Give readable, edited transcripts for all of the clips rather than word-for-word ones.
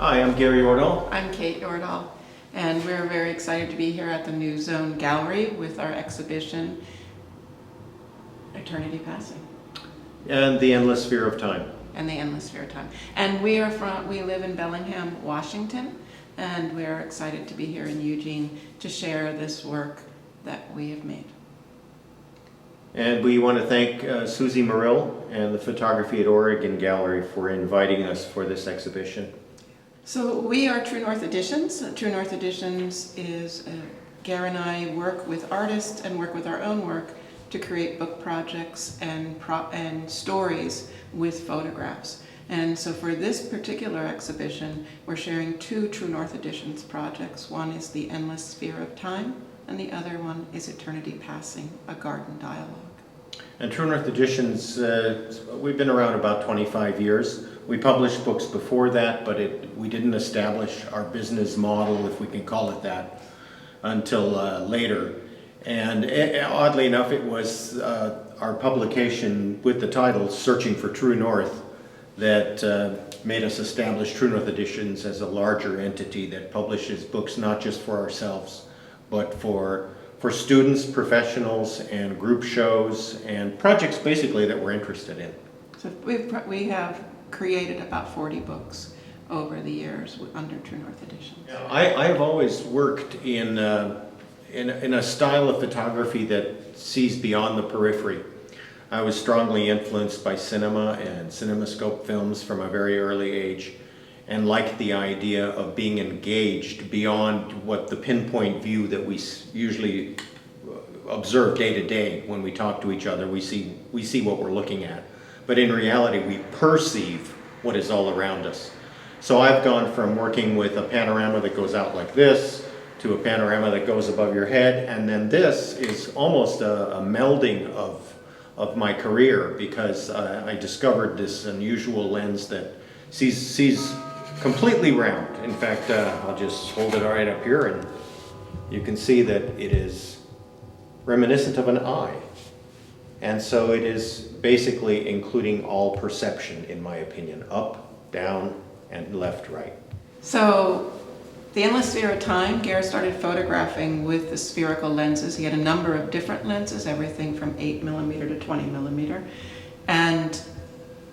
Hi, I'm Geir Jordahl. I'm Kate Jordahl, and we're very excited to be here at the New Zone Gallery with our exhibition, Eternity Passing. And the Endless Sphere of Time. And the Endless Sphere of Time. And we live in Bellingham, Washington, and we're excited to be here in Eugene to share this work that we have made. And we want to thank Susie Morill and the Photography at Oregon Gallery for inviting us for this exhibition. So we are True North Editions. True North Editions is, Geir and I work with artists and work with our own work to create book projects and stories with photographs. And so for this particular exhibition, we're sharing two True North Editions projects. One is The Endless Sphere of Time, and the other one is Eternity Passing, a garden dialogue. And True North Editions, we've been around about 25 years. We published books before that, but we didn't establish our business model, if we can call it that, until later. And oddly enough, it was our publication with the title Searching for True North that made us establish True North Editions as a larger entity that publishes books not just for ourselves, but for students, professionals, and group shows, and projects basically that we're interested in. So we have created about 40 books over the years under True North Editions. I have always worked in a style of photography that sees beyond the periphery. I was strongly influenced by cinema and cinemascope films from a very early age, and liked the idea of being engaged beyond what the pinpoint view that we usually observe day to day when we talk to each other. We see what we're looking at, but in reality we perceive what is all around us. So I've gone from working with a panorama that goes out like this to a panorama that goes above your head, and then this is almost a melding of my career, because I discovered this unusual lens that sees completely round. In fact, I'll just hold it right up here and you can see that it is reminiscent of an eye. And so it is basically including all perception, in my opinion, up, down, and left, right. So The Endless Sphere of Time, Geir started photographing with the spherical lenses. He had a number of different lenses, everything from 8mm to 20mm. And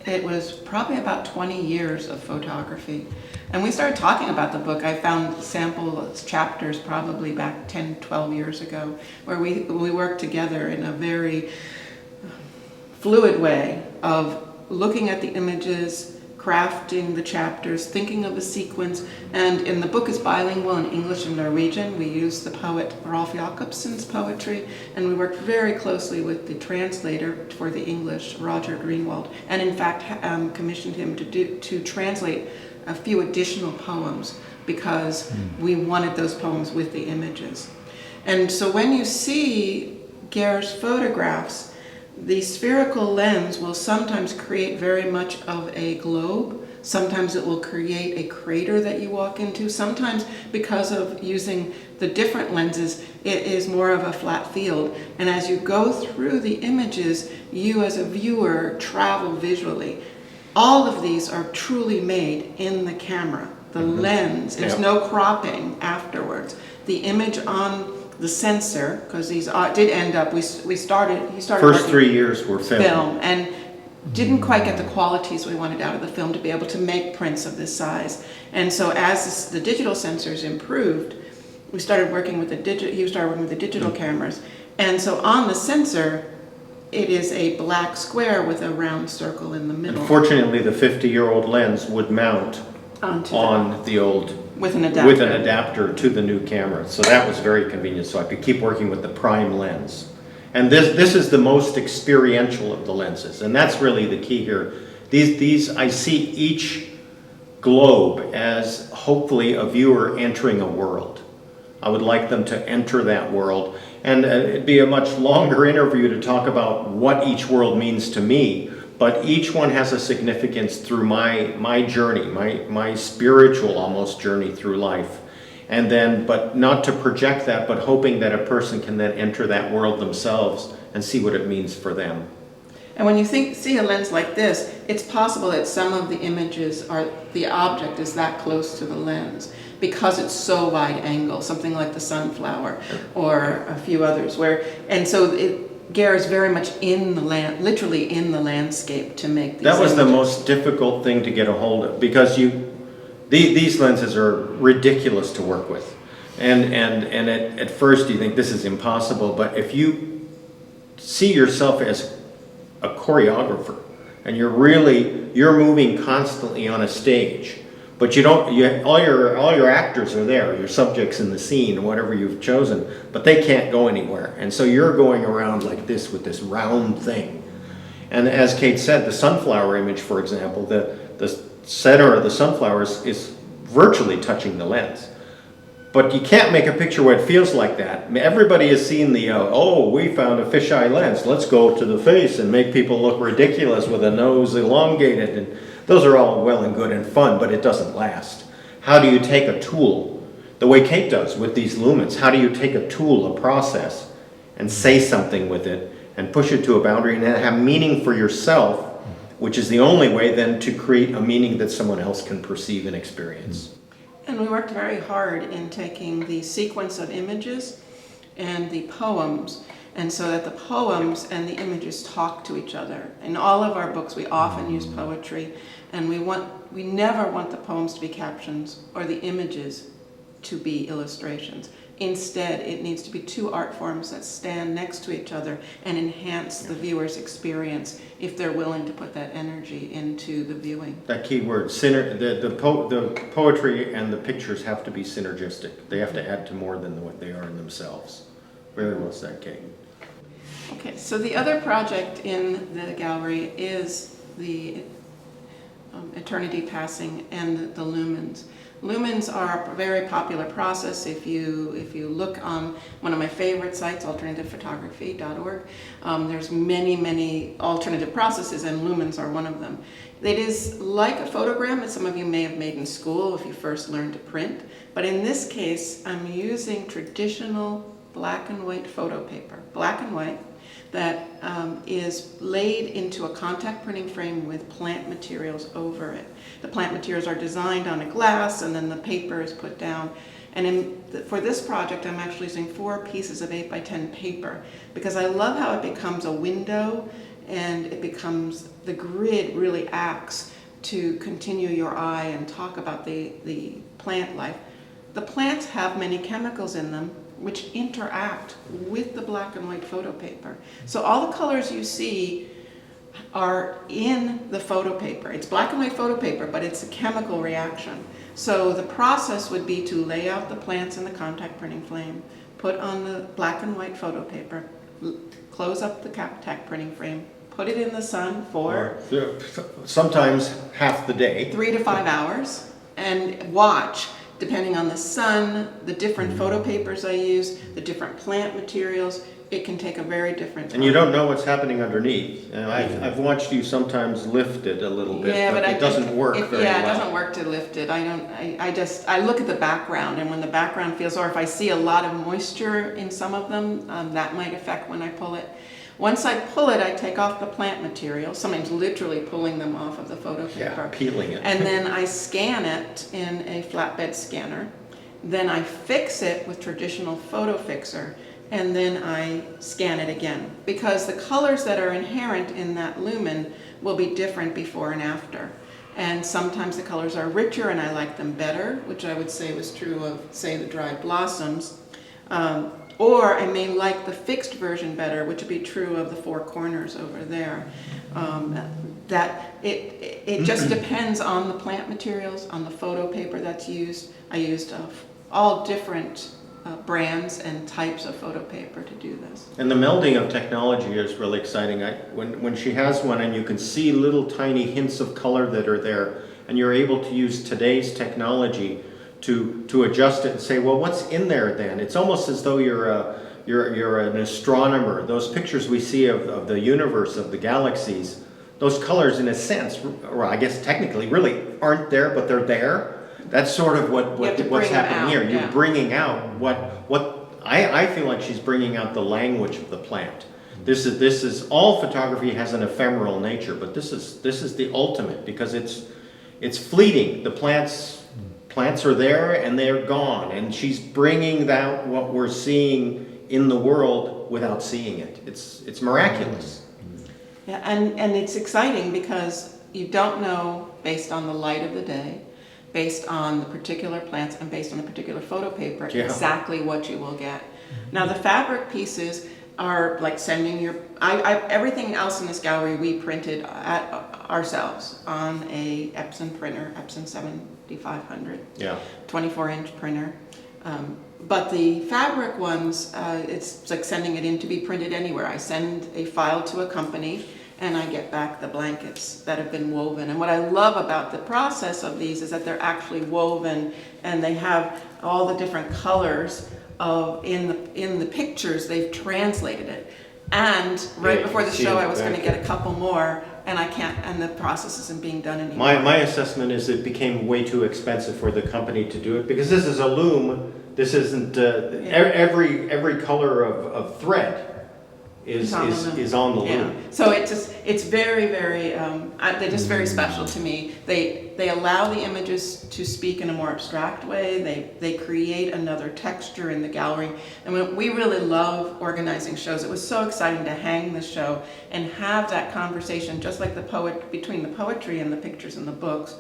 it was probably about 20 years of photography. And we started talking about the book. I found sample chapters probably back 10, 12 years ago, where we worked together in a very fluid way of looking at the images, crafting the chapters, thinking of a sequence. And the book is bilingual in English and Norwegian. We used the poet Rolf Jacobson's poetry, and we worked very closely with the translator for the English, Roger Greenwald, and in fact commissioned him to translate a few additional poems because we wanted those poems with the images. And so when you see Geir's photographs, the spherical lens will sometimes create very much of a globe. Sometimes it will create a crater that you walk into. Sometimes, because of using the different lenses, it is more of a flat field. And as you go through the images, you as a viewer travel visually. All of these are truly made in the camera. The lens, there's no cropping afterwards. The image on the sensor, because these did end up, he started First 3 years were film and didn't quite get the qualities we wanted out of the film to be able to make prints of this size. And so as the digital sensors improved, we started working with he started working with the digital cameras. And so on the sensor, it is a black square with a round circle in the middle. Unfortunately, the 50-year-old lens would mount on the old with an adapter to the new camera. So that was very convenient, so I could keep working with the prime lens. And this is the most experiential of the lenses, and that's really the key here. These I see each globe as hopefully a viewer entering a world. I would like them to enter that world, and it'd be a much longer interview to talk about what each world means to me, but each one has a significance through my journey, my spiritual almost journey through life. And then, but not to project that, but hoping that a person can then enter that world themselves and see what it means for them. And when you see a lens like this, it's possible that some of the images the object is that close to the lens because it's so wide angle, something like the sunflower or a few others. And so Geir is very much literally in the landscape to make these That was images. the most difficult thing to get a hold of, because these lenses are ridiculous to work with. And at first you think this is impossible, but if you see yourself as a choreographer and you're moving constantly on a stage, but all your actors are there, your subjects in the scene, whatever you've chosen, but they can't go anywhere. And so you're going around like this with this round thing. And as Kate said, the sunflower image, for example, the center of the sunflowers is virtually touching the lens. But you can't make a picture where it feels like that. Everybody has seen we found a fisheye lens, let's go to the face and make people look ridiculous with a nose elongated. And those are all well and good and fun, but it doesn't last. How do you take a tool, the way Kate does with these lumens, how do you take a tool, a process, and say something with it and push it to a boundary and have meaning for yourself, which is the only way then to create a meaning that someone else can perceive and experience. And we worked very hard in taking the sequence of images and the poems, and so that the poems and the images talk to each other. In all of our books, we often use poetry, and we never want the poems to be captions or the images to be illustrations. Instead, it needs to be two art forms that stand next to each other and enhance the viewer's experience if they're willing to put that energy into the viewing. That key word, the poetry and the pictures have to be synergistic. They have to add to more than what they are in themselves. Very well said, Kate. Okay, so the other project in the gallery is the eternity passing and the lumens. Lumens are a very popular process. If you look on one of my favorite sites, alternativephotography.org, there's many alternative processes, and lumens are one of them. It is like a photogram that some of you may have made in school if you first learned to print, but in this case I'm using traditional black and white photo paper, black and white, that is laid into a contact printing frame with plant materials over it. The plant materials are designed on a glass, and then the paper is put down. And for this project, I'm actually using 4 pieces of 8 by 10 paper, because I love how it becomes a window, and the grid really acts to continue your eye and talk about the plant life. The plants have many chemicals in them which interact with the black and white photo paper. So all the colors you see are in the photo paper. It's black and white photo paper, but it's a chemical reaction. So the process would be to lay out the plants in the contact printing frame, put on the black and white photo paper, close up the contact printing frame, put it in the sun for sometimes half the day, 3 to 5 hours, and watch. Depending on the sun, the different photo papers I use, the different plant materials, it can take a very different time. and you don't know what's happening underneath. I've watched you sometimes lift it a little bit, but it doesn't work very well. Yeah, it doesn't work to lift it. I look at the background, and when the background feels, or if I see a lot of moisture in some of them, that might affect when I pull it. Once I pull it, I take off the plant material, sometimes literally pulling them off of the photo paper. Yeah, peeling it. And then I scan it in a flatbed scanner. Then I fix it with traditional photo fixer, and then I scan it again. Because the colors that are inherent in that lumen will be different before and after. And sometimes the colors are richer and I like them better, which I would say was true of, say, the dried blossoms. Or I may like the fixed version better, which would be true of the 4 corners over there. That it just depends on the plant materials, on the photo paper that's used. I used all different brands and types of photo paper to do this. And the melding of technology is really exciting. When she has one and you can see little tiny hints of color that are there, and you're able to use today's technology to adjust it and say, well, what's in there then? It's almost as though you're an astronomer. Those pictures we see of the universe, of the galaxies, those colors in a sense, or I guess technically really aren't there, but they're there. That's sort of what's happening here. You're bringing out what I feel like she's bringing out the language of the plant. This is all photography has an ephemeral nature, but this is the ultimate because it's fleeting. The plants are there and they're gone, and she's bringing that what we're seeing in the world without seeing it. It's miraculous. Yeah, and it's exciting because you don't know, based on the light of the day, based on the particular plants, and based on the particular photo paper, exactly what you will get. Now the fabric pieces are like sending your, everything else in this gallery we printed ourselves on a Epson printer, Epson 7500, 24-inch printer. But the fabric ones, it's like sending it in to be printed anywhere. I send a file to a company and I get back the blankets that have been woven. And what I love about the process of these is that they're actually woven and they have all the different colors of in the pictures. They've translated it. And right before the show I was going to get a couple more, and I can't, and the process isn't being done anymore. My assessment is it became way too expensive for the company to do it because this is a loom. This isn't every color of thread is on the loom. So it's very, very they're just very special to me. They allow the images to speak in a more abstract way. They create another texture in the gallery. And we really love organizing shows. It was so exciting to hang the show and have that conversation, just like between the poetry and the pictures and the books,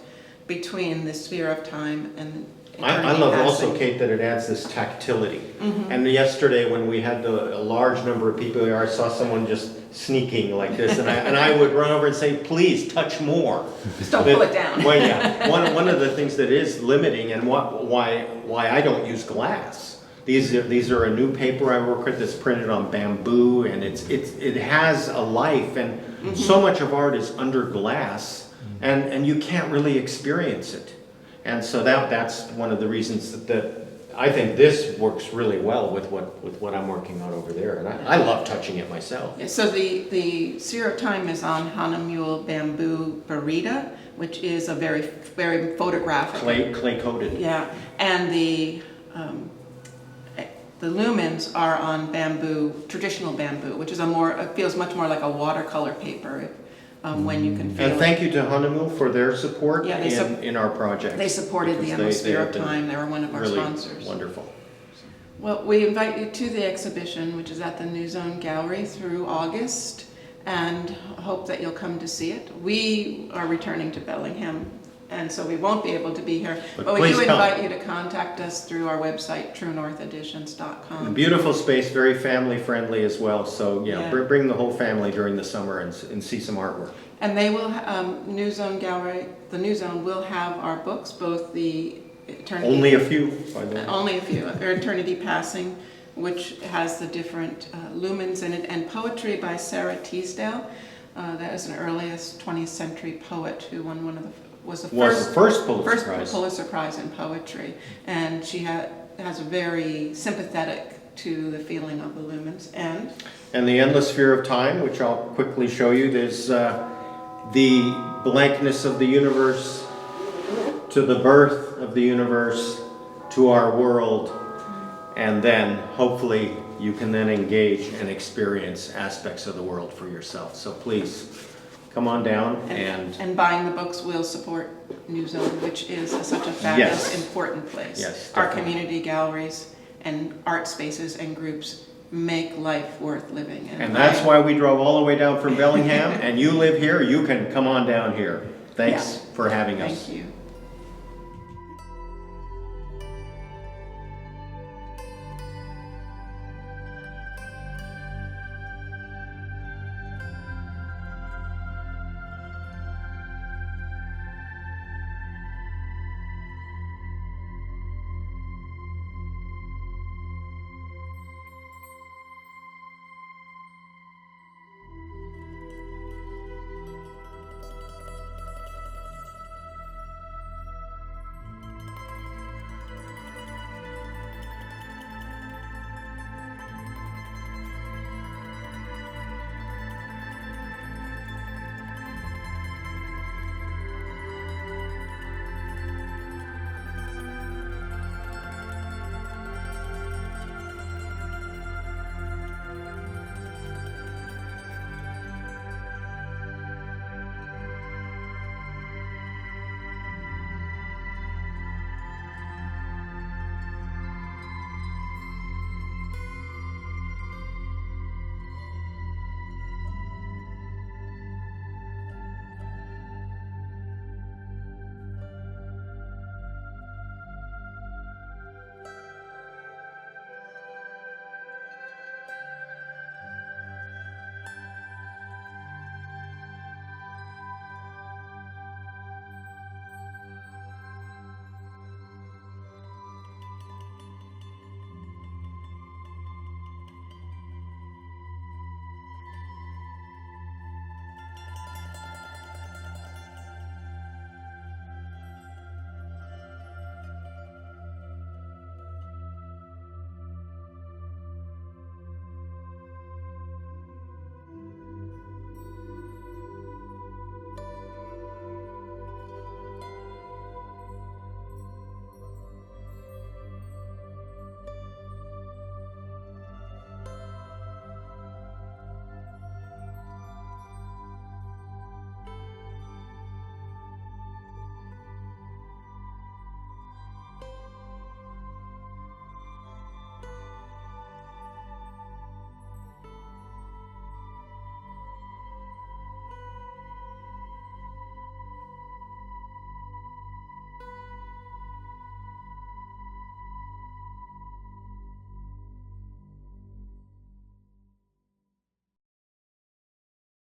between the sphere of time and I love also, Kate, that it adds this tactility. And yesterday when we had a large number of people here, I saw someone just sneaking like this, and I would run over and say, please, touch more. Just don't pull it down. Well, yeah. One of the things that is limiting and why I don't use glass. These are a new paper I work with that's printed on bamboo, and it has a life, and so much of art is under glass, and you can't really experience it. And so that's one of the reasons that I think this works really well with what I'm working on over there, and I love touching it myself. Yeah, so the Sphere of Time is on Hahnemühle bamboo burita, which is a very, very photographic. Clay coated. Yeah, and the lumens are on bamboo, traditional bamboo, which is it feels much more like a watercolor paper. When you can feel and thank you to Hahnemühle for their support in our project. They supported the Endless Sphere of Time. They were one of our sponsors. Wonderful. Well, we invite you to the exhibition, which is at the New Zone Gallery through August, and hope that you'll come to see it. We are returning to Bellingham, and so we won't be able to be here. But we do invite you to contact us through our website, truenortheditions.com. A beautiful space, very family friendly as well. So bring the whole family during the summer and see some artwork. And they will, New Zone Gallery, the New Zone will have our books, both the Eternity... Only a few, by the way. Only a few. Eternity Passing, which has the different lumens in it, and Poetry by Sarah Teasdale. That is an earliest 20th century poet who won was the first Pulitzer Prize in poetry, and she has a very sympathetic to the feeling of the lumens. And the Endless Sphere of Time, which I'll quickly show you. There's the blankness of the universe to the birth of the universe to our world, and then hopefully you can then engage and experience aspects of the world for yourself. So please come on down and buying the books will support New Zone, which is such a fabulous, important place. Yes, our community galleries and art spaces and groups make life worth living. And that's why we drove all the way down from Bellingham, and you live here, you can come on down here. Thanks for having us. Thank you.